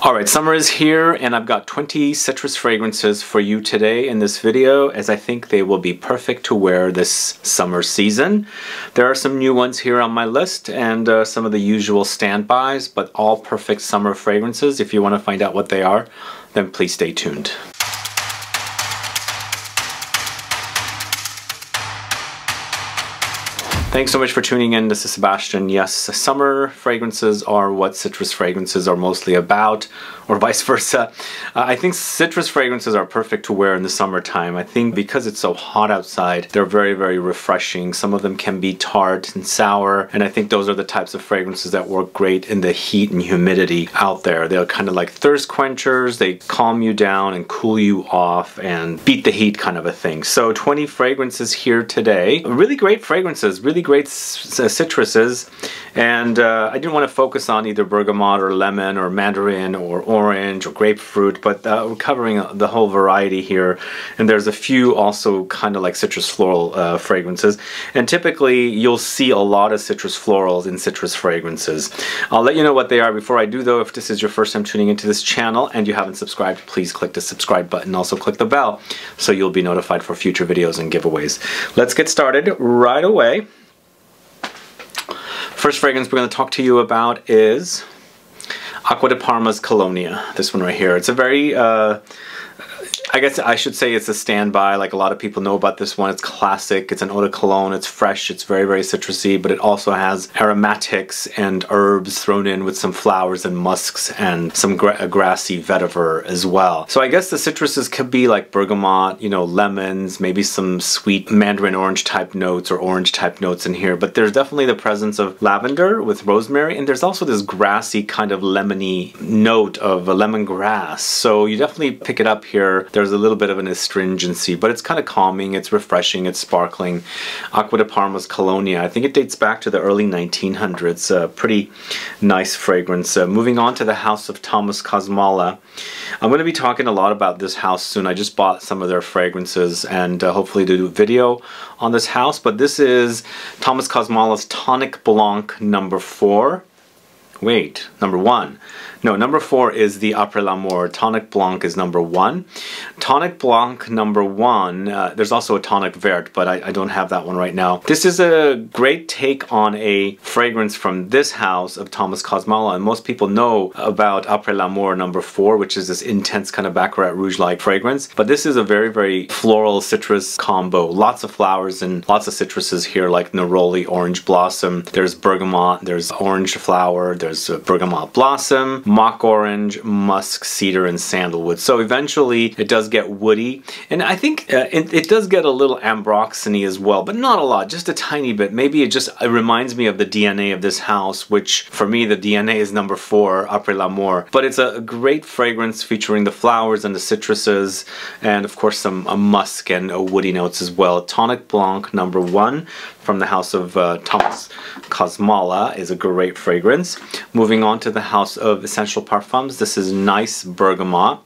Alright, summer is here and I've got 20 citrus fragrances for you today in this video, as I think they will be perfect to wear this summer season. There are some new ones here on my list and some of the usual standbys, but all perfect summer fragrances. If you want to find out what they are, then please stay tuned. Thanks so much for tuning in. This is Sebastian. Yes, summer fragrances are what citrus fragrances are mostly about, or vice versa. I think citrus fragrances are perfect to wear in the summertime. I think because it's so hot outside, they're very, very refreshing. Some of them can be tart and sour, and I think those are the types of fragrances that work great in the heat and humidity out there. They're kind of like thirst quenchers. They calm you down and cool you off and beat the heat kind of a thing. So 20 fragrances here today. Really great fragrances, really great citruses, and I didn't want to focus on either bergamot or lemon or mandarin or orange or grapefruit, but we're covering the whole variety here, and there's a few also kind of like citrus floral fragrances, and typically you'll see a lot of citrus florals in citrus fragrances. I'll let you know what they are before I do though. If this is your first time tuning into this channel and you haven't subscribed, please click the subscribe button. Also click the bell so you'll be notified for future videos and giveaways. Let's get started right away. First fragrance we're going to talk to you about is ACQUA de Parma's Colonia. This one right here. It's a very, I guess I should say it's a standby. Like a lot of people know about this one. It's classic. It's an eau de cologne. It's fresh. It's very, very citrusy, but it also has aromatics and herbs thrown in with some flowers and musks and some grassy vetiver as well. So I guess the citruses could be like bergamot, you know, lemons, maybe some sweet mandarin orange type notes or orange type notes in here, but there's definitely the presence of lavender with rosemary, and there's also this grassy kind of lemony note of lemongrass. So you definitely pick it up here. There's a little bit of an astringency, but it's kind of calming, it's refreshing, it's sparkling. ACQUA de Parma's Colonia. I think it dates back to the early 1900s. Pretty nice fragrance. Moving on to the house of Thomas KOSMALA. I'm going to be talking a lot about this house soon. I just bought some of their fragrances and hopefully do a video on this house, but this is Thomas KOSMALA's Tonic Blanc number 4. Wait, number 1. No, number 4 is the Après l'Amour. Tonic Blanc is number 1. Tonic Blanc number 1, there's also a Tonic Vert, but I don't have that one right now. This is a great take on a fragrance from this house of Thomas KOSMALA, and most people know about Après l'Amour number 4, which is this intense kind of Baccarat Rouge-like fragrance. But this is a very, very floral citrus combo. Lots of flowers and lots of citruses here, like Neroli, orange blossom. There's bergamot, there's orange flower, there's bergamot blossom, mock orange, musk, cedar, and sandalwood. So eventually it does get woody, and I think it does get a little ambroxany as well, but not a lot, just a tiny bit. Maybe it reminds me of the DNA of this house, which for me the DNA is number 4, Après l'Amour. But it's a great fragrance featuring the flowers and the citruses, and of course some musk and woody notes as well. Tonic Blanc number 1 from the house of Thomas KOSMALA is a great fragrance. Moving on to the house of Essential Parfums, this is Nice Bergamot.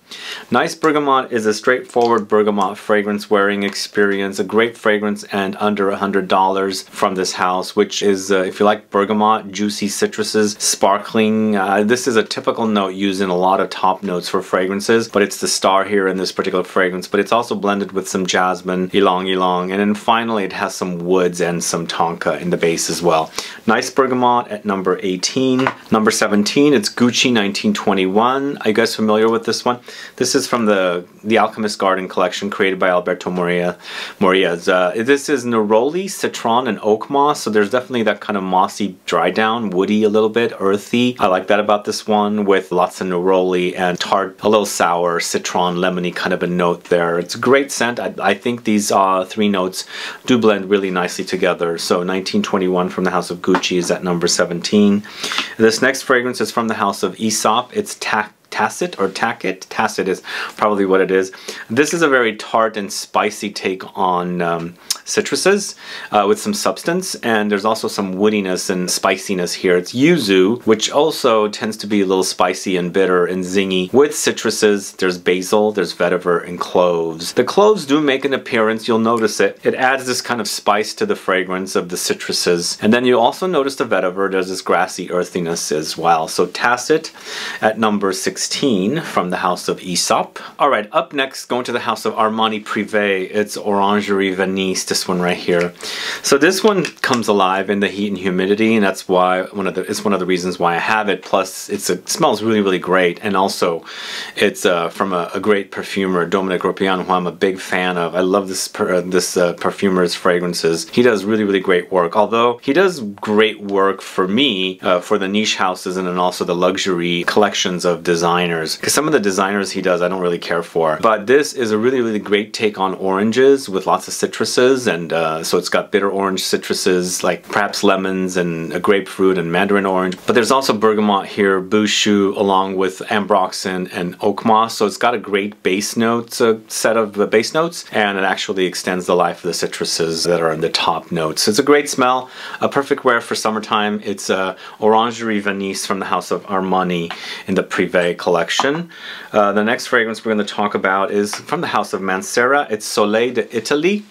Nice Bergamot is a straightforward bergamot fragrance wearing experience, a great fragrance, and under $100 from this house, which is, if you like bergamot, juicy citruses, sparkling. This is a typical note used in a lot of top notes for fragrances, but it's the star here in this particular fragrance, but it's also blended with some jasmine, Ylang-Ylang, and then finally it has some woods and some tonka in the base as well. Nice Bergamot at number 18. Number 17, it's Gucci 1921. Are you guys familiar with this one? This is from the Alchemist Garden collection created by Alberto Morillas. This is Neroli, Citron, and Oakmoss, so there's definitely that kind of mossy dry down, woody a little bit, earthy. I like that about this one, with lots of Neroli and tart, a little sour, citron, lemony kind of a note there. It's a great scent. I think these 3 notes do blend really nicely together. So 1921 from the house of Gucci is at number 17. This next fragrance is from the house of AESOP. It's TACIT or TACIT? TACIT is probably what it is. This is a very tart and spicy take on citruses with some substance, and there's also some woodiness and spiciness here. It's Yuzu, which also tends to be a little spicy and bitter and zingy with citruses. There's basil, there's vetiver, and cloves. The cloves do make an appearance. You'll notice it. It adds this kind of spice to the fragrance of the citruses. And then you also notice the vetiver. There's this grassy earthiness as well. So TACIT at number 16 from the house of AESOP. All right, up next, going to the house of ARMANI Privé. It's Orangerie VENISE, this one right here. So this one comes alive in the heat and humidity, and that's why it's one of the reasons why I have it. Plus, it smells really, really great, and also it's from a great perfumer, Dominic Ropian, who I'm a big fan of. I love this perfumer's fragrances. He does really, really great work. Although he does great work for me for the niche houses and then also the luxury collections of designers. Because some of the designers he does I don't really care for. But this is a really, really great take on oranges with lots of citruses, and so it's got bitter orange citruses like perhaps lemons and a grapefruit and mandarin orange. But there's also bergamot here, bouchou, along with ambroxan and oakmoss. So it's got a great base notes, set of base notes, and it actually extends the life of the citruses that are in the top notes. It's a great smell, a perfect wear for summertime. It's Orangerie VENISE from the house of ARMANI in the Privé collection. The next fragrance we're going to talk about is from the house of MANCERA. It's Soleil d'Italie,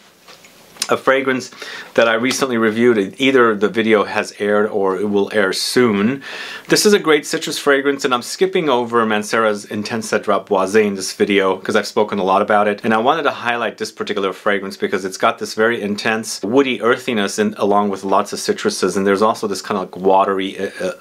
a fragrance that I recently reviewed. Either the video has aired or it will air soon. This is a great citrus fragrance, and I'm skipping over MANCERA's Intense Cedrat Boisé in this video because I've spoken a lot about it, and I wanted to highlight this particular fragrance because it's got this very intense woody earthiness along with lots of citruses, and there's also this kind of like watery,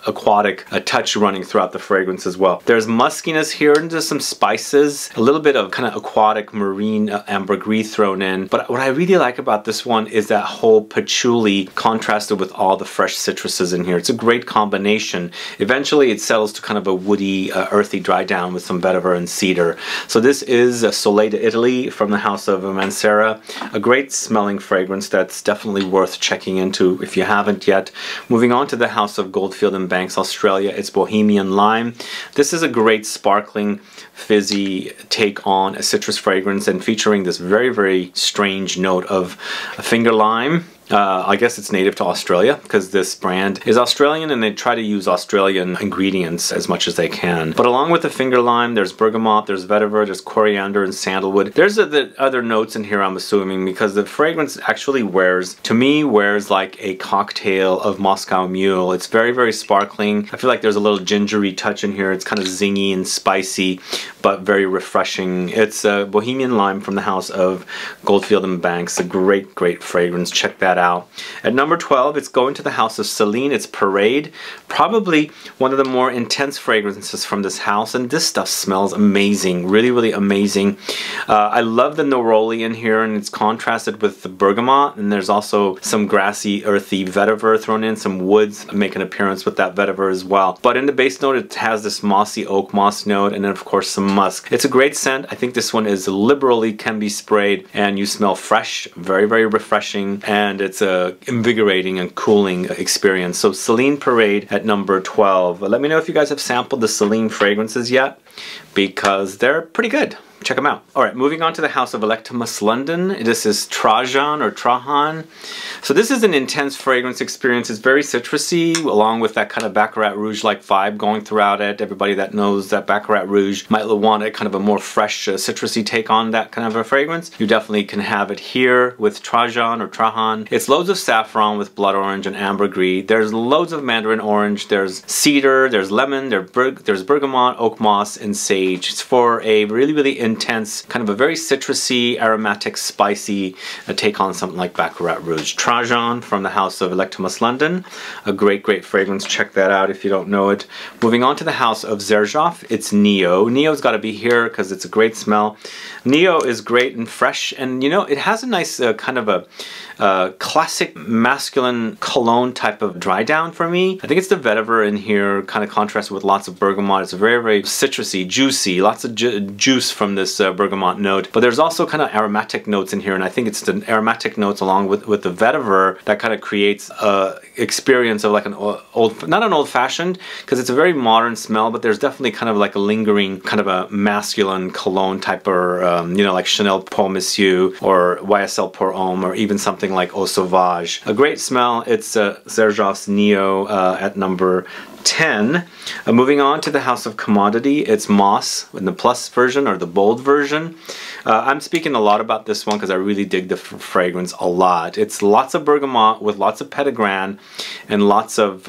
aquatic touch running throughout the fragrance as well. There's muskiness here and just some spices, a little bit of kind of aquatic marine ambergris thrown in, but what I really like about this one is that whole patchouli contrasted with all the fresh citruses in here. It's a great combination. Eventually it settles to kind of a woody, earthy dry down with some vetiver and cedar. So this is Soleil d'Italie from the house of MANCERA. A great smelling fragrance that's definitely worth checking into if you haven't yet. Moving on to the house of Goldfield and Banks, Australia. It's Bohemian Lime. This is a great sparkling, fizzy take on a citrus fragrance and featuring this very, very strange note of a finger lime. I guess it's native to Australia because this brand is Australian and they try to use Australian ingredients as much as they can. But along with the finger lime, there's bergamot, there's vetiver, there's coriander and sandalwood. There's the other notes in here, I'm assuming, because the fragrance actually wears, to me, wears like a cocktail of Moscow Mule. It's very, very sparkling. I feel like there's a little gingery touch in here. It's kind of zingy and spicy, but very refreshing. It's Bohemian Lime from the house of Goldfield and Banks. A great, great fragrance. Check that out. At number 12, it's going to the house of CELINE. It's Parade. Probably one of the more intense fragrances from this house, and this stuff smells amazing. Really, really amazing. I love the Neroli in here, and it's contrasted with the bergamot, and there's also some grassy, earthy vetiver thrown in. Some woods make an appearance with that vetiver as well. But in the base note, it has this mossy oak moss note, and then of course some musk. It's a great scent. I think this one is liberally can be sprayed, and you smell fresh, very, very refreshing, and it's a invigorating and cooling experience. So CELINE Parade at number 12. Let me know if you guys have sampled the CELINE fragrances yet, because they're pretty good. Check them out. All right, moving on to the house of Electomus London. This is Trajan or Trajan. So this is an intense fragrance experience. It's very citrusy, along with that kind of Baccarat Rouge-like vibe going throughout it. Everybody that knows that Baccarat Rouge might want a kind of a more fresh, citrusy take on that kind of a fragrance. You definitely can have it here with Trajan or Trajan. It's loads of saffron with blood orange and ambergris. There's loads of mandarin orange. There's cedar, there's lemon, there's bergamot, oak moss, and sage. It's for a really, really intense, kind of a very citrusy, aromatic, spicy take on something like Baccarat Rouge. Trajan from the house of Electomus London. A great, great fragrance. Check that out if you don't know it. Moving on to the house of Xerjoff, it's Neo. Neo's got to be here because it's a great smell. Neo is great and fresh, and you know, it has a nice kind of a classic masculine cologne type of dry down for me. I think it's the vetiver in here, kind of contrasted with lots of bergamot. It's very, very citrusy, juicy, lots of juice from this bergamot note. But there's also kind of aromatic notes in here, and I think it's the aromatic notes along with the vetiver that kind of creates a experience of like an old, not an old-fashioned, because it's a very modern smell, but there's definitely kind of like a lingering kind of a masculine cologne type, or you know, like Chanel Pour Monsieur or YSL Pour Homme, or even something something like Eau Sauvage. A great smell. It's Xerjoff's Neo at number 10. Moving on to the House of Commodity, it's Moss in the plus version or the bold version. I'm speaking a lot about this one because I really dig the fragrance a lot. It's lots of bergamot with lots of petitgrain and lots of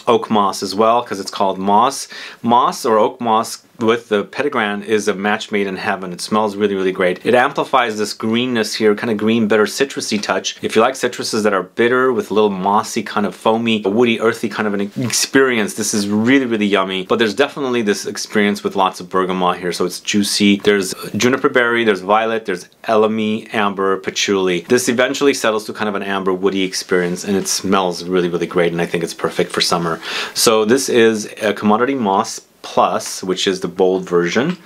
Oakmoss as well, because it's called Moss. Moss or Oakmoss with the petitgrain is a match made in heaven. It smells really, really great. It amplifies this greenness here, kind of green, bitter, citrusy touch. If you like citruses that are bitter with a little mossy, kind of foamy, woody, earthy kind of an experience, this is really, really yummy. But there's definitely this experience with lots of bergamot here, so it's juicy. There's juniper berry, there's violet, there's elemi, amber, patchouli. This eventually settles to kind of an amber, woody experience, and it smells really, really great, and I think it's perfect for summer. So this is a Commodity Moss Plus, which is the bold version.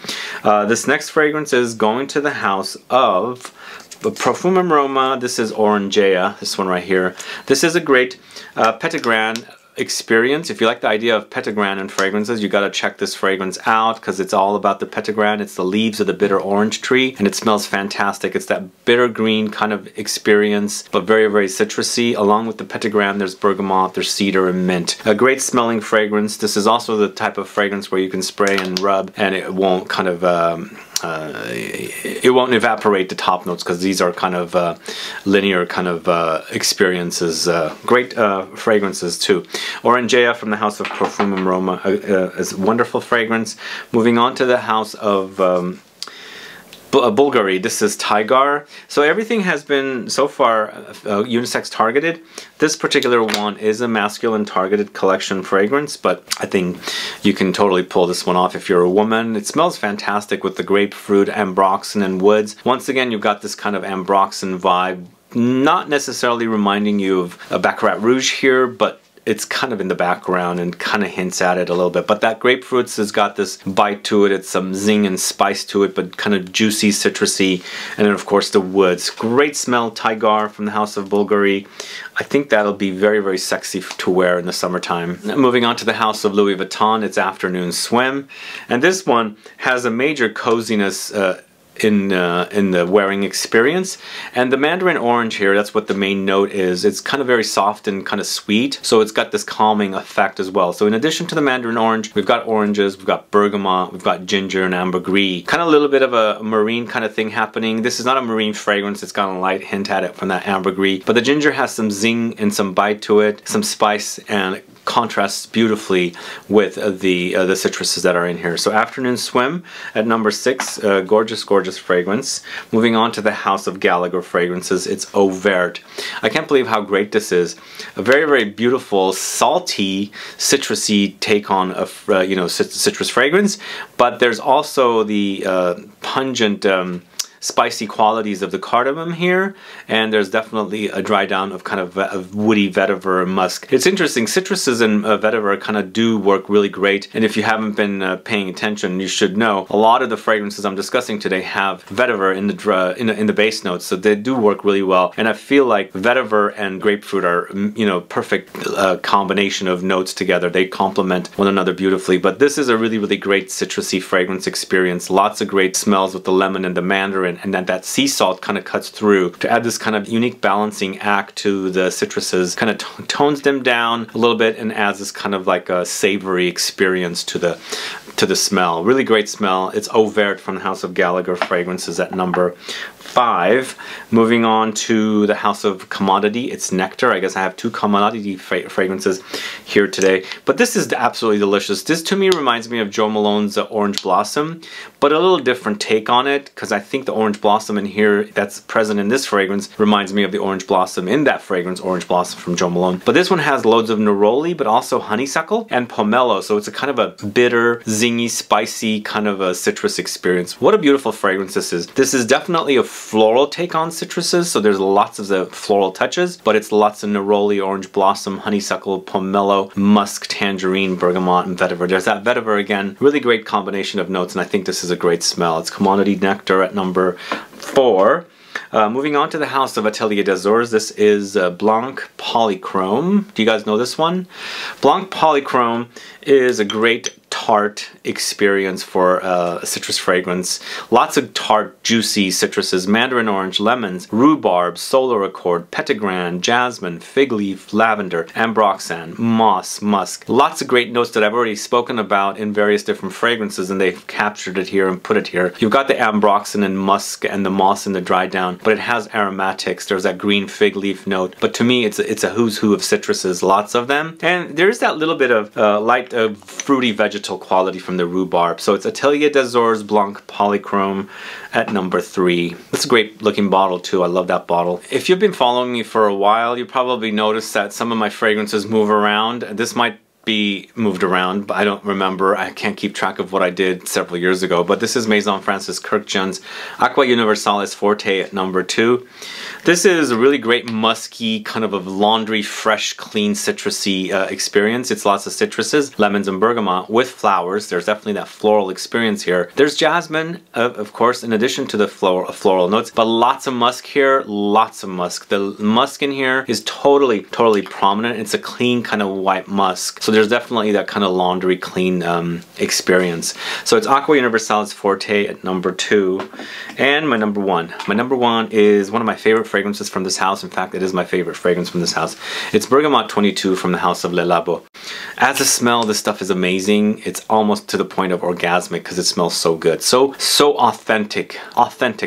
This next fragrance is going to the house of the Profumum Roma. This is Orangea, this one right here. This is a great petitgrain experience. If you like the idea of petitgrain and fragrances, you got to check this fragrance out because it's all about the petitgrain. It's the leaves of the bitter orange tree, and it smells fantastic. It's that bitter green kind of experience, but very, very citrusy. Along with the petitgrain, there's bergamot, there's cedar, and mint. A great smelling fragrance. This is also the type of fragrance where you can spray and rub, and it won't kind of it won't evaporate the top notes, because these are kind of linear kind of experiences. Great fragrances too. Orangea from the House of Profumum Roma is a wonderful fragrance. Moving on to the House of Bulgari. This is Tigar. So everything has been so far unisex targeted. This particular one is a masculine targeted collection fragrance, but I think you can totally pull this one off if you're a woman. It smells fantastic with the grapefruit, ambroxan, and woods. Once again, you've got this kind of ambroxan vibe, not necessarily reminding you of a Baccarat Rouge here, but it's kind of in the background and kind of hints at it a little bit. But that grapefruits has got this bite to it. It's some zing and spice to it, but kind of juicy, citrusy. And then of course the woods. Great smell, Tigar from the House of Bulgari. I think that'll be very, very sexy to wear in the summertime. Moving on to the House of Louis Vuitton, it's Afternoon Swim. And this one has a major coziness in the wearing experience. And the mandarin orange here, that's what the main note is. It's kind of very soft and kind of sweet, so it's got this calming effect as well. So in addition to the mandarin orange, we've got oranges, we've got bergamot, we've got ginger and ambergris. Kind of a little bit of a marine kind of thing happening. This is not a marine fragrance, it's got a light hint at it from that ambergris, but the ginger has some zing and some bite to it, some spice, and it contrasts beautifully with the citruses that are in here. So Afternoon Swim at number 6, gorgeous, gorgeous fragrance. Moving on to the House of Gallagher fragrances, it's Eau Verte. I can't believe how great this is. A very, very beautiful, salty, citrusy take on a citrus fragrance, but there's also the pungent spicy qualities of the cardamom here, and there's definitely a dry down of kind of woody vetiver and musk. It's interesting, citruses and vetiver kind of do work really great, and if you haven't been paying attention, you should know a lot of the fragrances I'm discussing today have vetiver in the base notes, so they do work really well. And I feel like vetiver and grapefruit are perfect combination of notes together. They complement one another beautifully. But this is a really, really great citrusy fragrance experience. Lots of great smells with the lemon and the mandarin, and then that sea salt kind of cuts through to add this kind of unique balancing act to the citruses, kind of tones them down a little bit and adds this kind of like a savory experience to the smell. Really great smell. It's Eau Verte from the House of Gallagher fragrances at number 5. Moving on to the House of Commodity, it's Nectar. I guess I have 2 commodity fragrances here today, but this is absolutely delicious. This to me reminds me of Jo Malone's Orange Blossom, but a little different take on it, because I think the Orange Blossom in here that's present in this fragrance reminds me of the Orange Blossom in that fragrance, Orange Blossom from Jo Malone. But this one has loads of neroli, but also honeysuckle and pomelo, so it's a kind of a bitter, zingy, spicy kind of a citrus experience. What a beautiful fragrance this is. This is definitely a floral take on citruses, so there's lots of the floral touches, but it's lots of neroli, orange blossom, honeysuckle, pomelo, musk, tangerine, bergamot, and vetiver. There's that vetiver again. Really great combination of notes, and I think this is a great smell. It's Commodity Nectar at number 4. Moving on to the House of Atelier des Ors, this is Blanc Polychrome. Do you guys know this one? Blanc Polychrome is a great tart experience for a citrus fragrance. Lots of tart, juicy citruses, mandarin orange, lemons, rhubarb, solar accord, petitgrain, jasmine, fig leaf, lavender, ambroxan, moss, musk. Lots of great notes that I've already spoken about in various different fragrances, and they've captured it here and put it here. You've got the ambroxan and musk and the moss in the dry down, but it has aromatics. There's that green fig leaf note, but to me it's a who's who of citruses, lots of them. And there's that little bit of light fruity vegetal quality from the rhubarb. So it's Atelier des Ors Blanc Polychrome at number 3. That's a great looking bottle too. I love that bottle. If you've been following me for a while, you probably noticed that some of my fragrances move around. This might be moved around, but I don't remember. I can't keep track of what I did several years ago. But this is Maison Francis Kurkdjian's Aqua Universalis Forte at number 2. This is a really great musky, kind of a laundry, fresh, clean, citrusy experience. It's lots of citruses, lemons and bergamot with flowers. There's definitely that floral experience here. There's jasmine, of course, in addition to the floral notes, but lots of musk here, lots of musk. The musk in here is totally prominent. It's a clean kind of white musk. So there's definitely that kind of laundry clean experience. So it's Aqua Universalis Forte at number 2. And my number 1. My number 1 is one of my favorite fragrances from this house. In fact, it is my favorite fragrance from this house. It's Bergamot 22 from the house of Le Labo. As a smell, this stuff is amazing. It's almost to the point of orgasmic because it smells so good. So authentic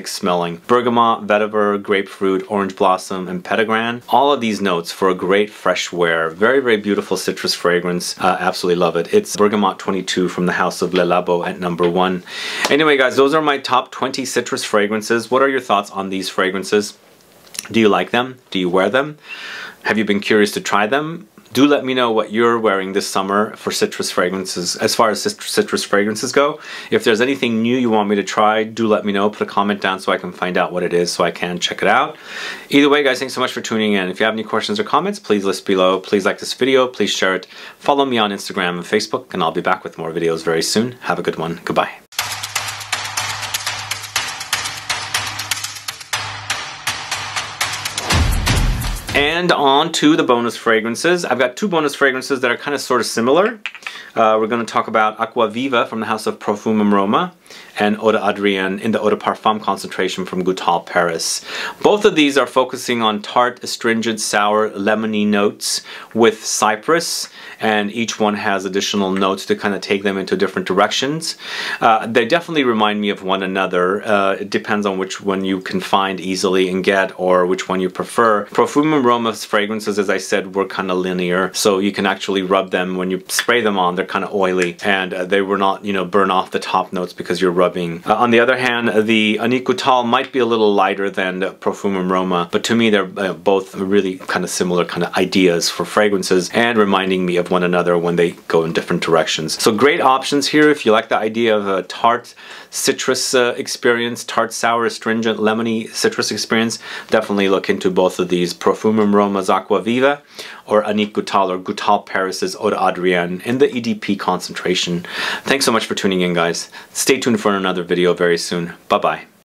smelling. Bergamot, vetiver, grapefruit, orange blossom, and petitgrain. All of these notes for a great fresh wear. Very beautiful citrus fragrance. Absolutely love it. It's Bergamot 22 from the house of Le Labo at number 1. Anyway, guys, those are my top 20 citrus fragrances. What are your thoughts on these fragrances? Do you like them? Do you wear them? Have you been curious to try them? Do let me know what you're wearing this summer for citrus fragrances, as far as citrus fragrances go. If there's anything new you want me to try, do let me know. Put a comment down so I can find out what it is so I can check it out. Either way, guys, thanks so much for tuning in. If you have any questions or comments, please list below. Please like this video. Please share it. Follow me on Instagram and Facebook, and I'll be back with more videos very soon. Have a good one. Goodbye. And on to the bonus fragrances. I've got 2 bonus fragrances that are kind of sort of similar. We're going to talk about Aqua Viva from the house of Parfums Roma and Eau d'Adrienne in the Eau de Parfum concentration from Goutal Paris. Both of these are focusing on tart, astringent, sour, lemony notes with cypress, and each one has additional notes to kind of take them into different directions. They definitely remind me of one another. It depends on which one you can find easily and get, or which one you prefer. Parfums Roma's fragrances, as I said, were kind of linear, so you can actually rub them. When you spray them on, they're kind of oily, and they were not, you know, burn off the top notes because you're rubbing. On the other hand, the Annick Goutal might be a little lighter than the Parfums Roma, but to me they're both really kind of similar kind of ideas for fragrances and reminding me of one another when they go in different directions. So great options here if you like the idea of a tart citrus experience, tart, sour, astringent, lemony citrus experience. Definitely look into both of these, Parfums Roma's Aqua Viva or Annick Goutal or Goutal Paris's Eau d'Adrienne in the EDP concentration. Thanks so much for tuning in, guys. Stay tuned for another video very soon. Bye-bye.